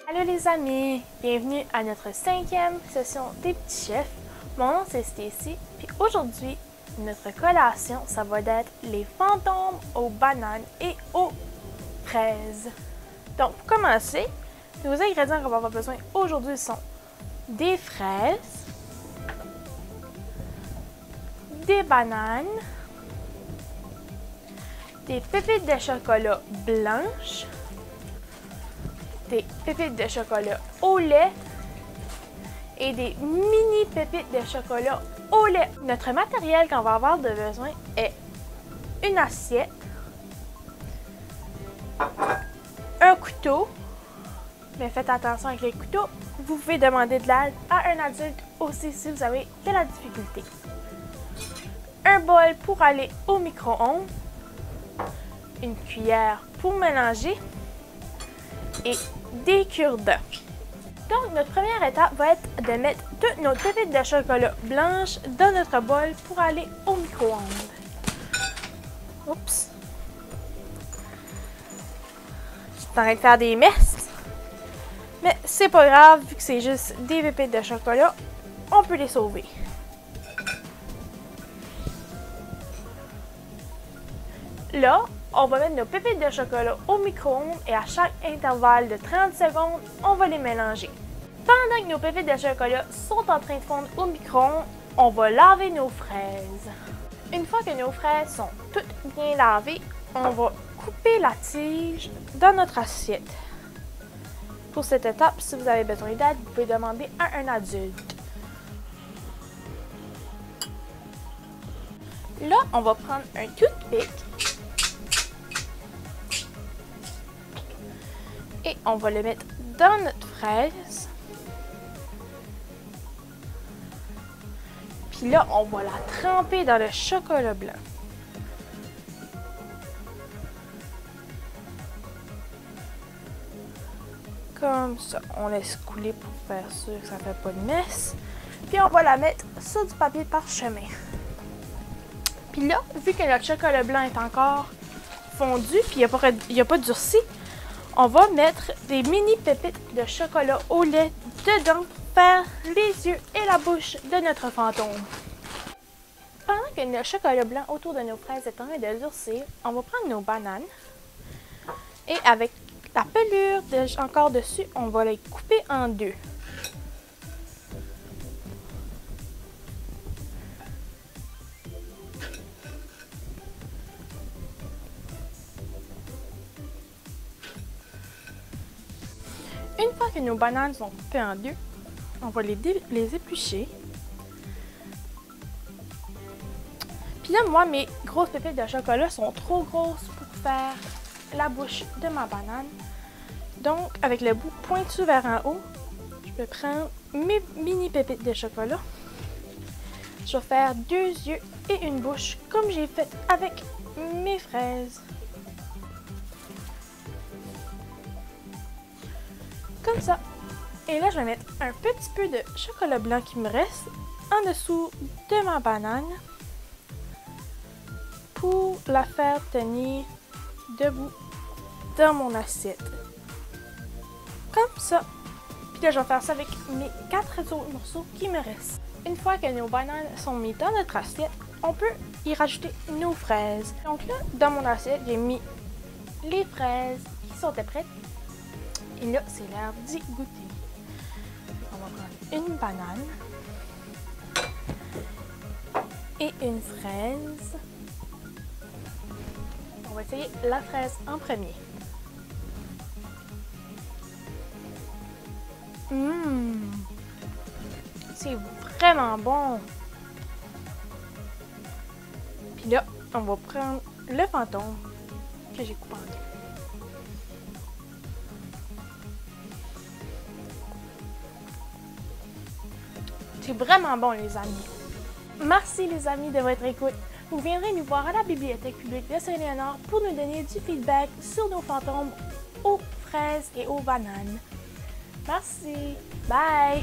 Allô les amis, bienvenue à notre 5e session des petits chefs. Mon nom c'est Stacy, puis aujourd'hui, notre collation, ça va être les fantômes aux bananes et aux fraises. Donc pour commencer, les ingrédients qu'on va avoir besoin aujourd'hui sont des fraises, des bananes, des pépites de chocolat blanches, des pépites de chocolat au lait et des mini pépites de chocolat au lait. Notre matériel qu'on va avoir de besoin est une assiette, un couteau, mais faites attention avec les couteaux, vous pouvez demander de l'aide à un adulte aussi si vous avez de la difficulté. Un bol pour aller au micro-ondes, une cuillère pour mélanger et des cure-dents. Donc, notre première étape va être de mettre toutes nos pépites de chocolat blanches dans notre bol pour aller au micro-ondes. Oups! Je suis en train de faire des messes. Mais c'est pas grave, vu que c'est juste des pépites de chocolat, on peut les sauver. Là, on va mettre nos pépites de chocolat au micro-ondes et à chaque intervalle de 30 secondes, on va les mélanger. Pendant que nos pépites de chocolat sont en train de fondre au micro-ondes, on va laver nos fraises. Une fois que nos fraises sont toutes bien lavées, on va couper la tige dans notre assiette. Pour cette étape, si vous avez besoin d'aide, vous pouvez demander à un adulte. Là, on va prendre un toothpick et on va le mettre dans notre fraise. Puis là, on va la tremper dans le chocolat blanc. Comme ça, on laisse couler pour faire sûr que ça ne fait pas de messe. Puis on va la mettre sur du papier parchemin. Puis là, vu que notre chocolat blanc est encore fondu, puis il n'y a pas durci, on va mettre des mini pépites de chocolat au lait dedans pour faire les yeux et la bouche de notre fantôme. Pendant que le chocolat blanc autour de nos fraises est en train de durcir, on va prendre nos bananes et avec la pelure encore dessus, on va les couper en deux. Une fois que nos bananes sont coupées en deux, on va les éplucher. Puis là, moi, mes grosses pépites de chocolat sont trop grosses pour faire la bouche de ma banane. Donc, avec le bout pointu vers en haut, je vais prendre mes mini pépites de chocolat. Je vais faire deux yeux et une bouche, comme j'ai fait avec mes fraises. Comme ça. Et là, je vais mettre un petit peu de chocolat blanc qui me reste en dessous de ma banane pour la faire tenir debout dans mon assiette. Comme ça. Puis là, je vais faire ça avec mes 4 autres morceaux qui me restent. Une fois que nos bananes sont mises dans notre assiette, on peut y rajouter nos fraises. Donc là, dans mon assiette, j'ai mis les fraises qui sont prêtes. Et là, c'est l'heure d'y goûter. On va prendre une banane et une fraise. On va essayer la fraise en premier. C'est vraiment bon. Puis là, on va prendre le fantôme que j'ai coupé en deux. C'est vraiment bon, les amis. Merci, les amis, de votre écoute. Vous viendrez nous voir à la bibliothèque publique de Saint-Léonard pour nous donner du feedback sur nos fantômes aux fraises et aux bananes. Merci. Bye!